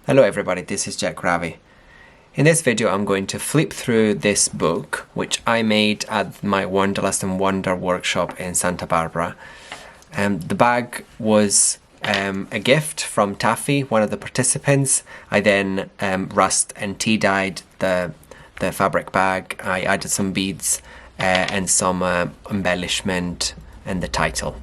Hello everybody, this is Ravi. In this video I'm going to flip through this book which I made at my Wanderlust Wonder workshop in Santa Barbara. The bag was a gift from Taffy, one of the participants. I then rust and tea dyed the fabric bag. I added some beads and some embellishment and the title.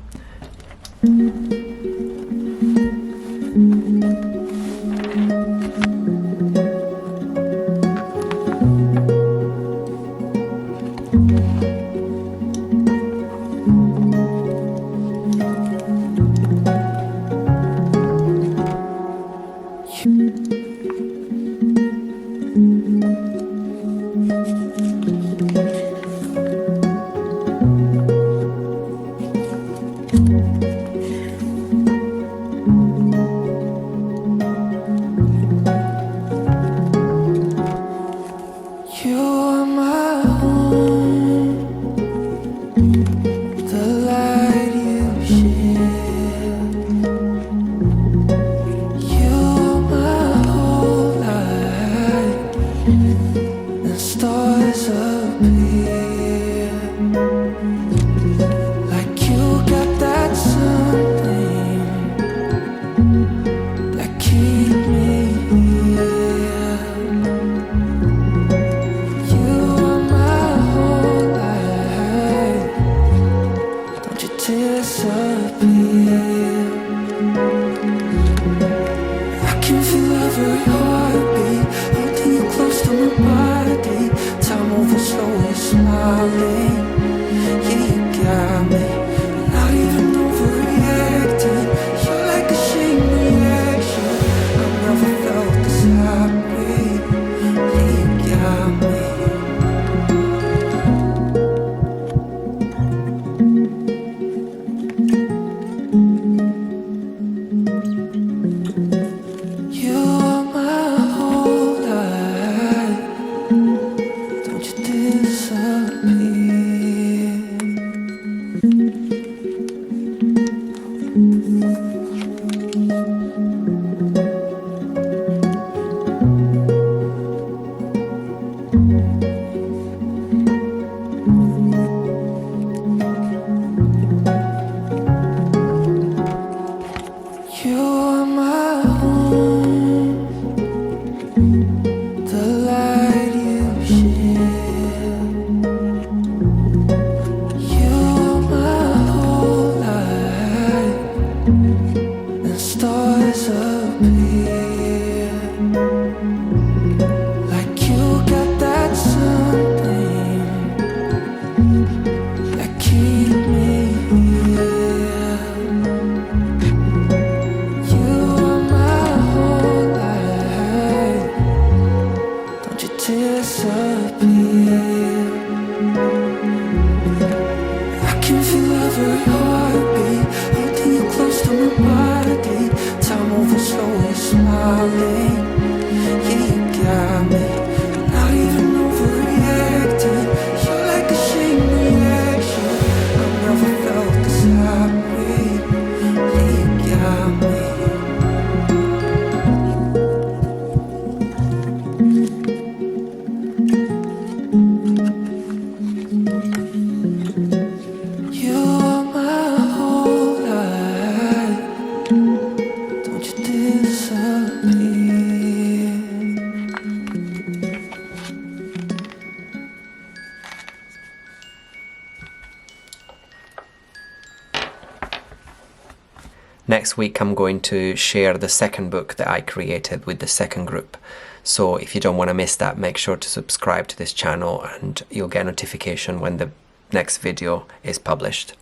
Next week I'm going to share the second book that I created with the second group. So if you don't want to miss that, make sure to subscribe to this channel and you'll get a notification when the next video is published.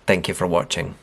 Thank you for watching.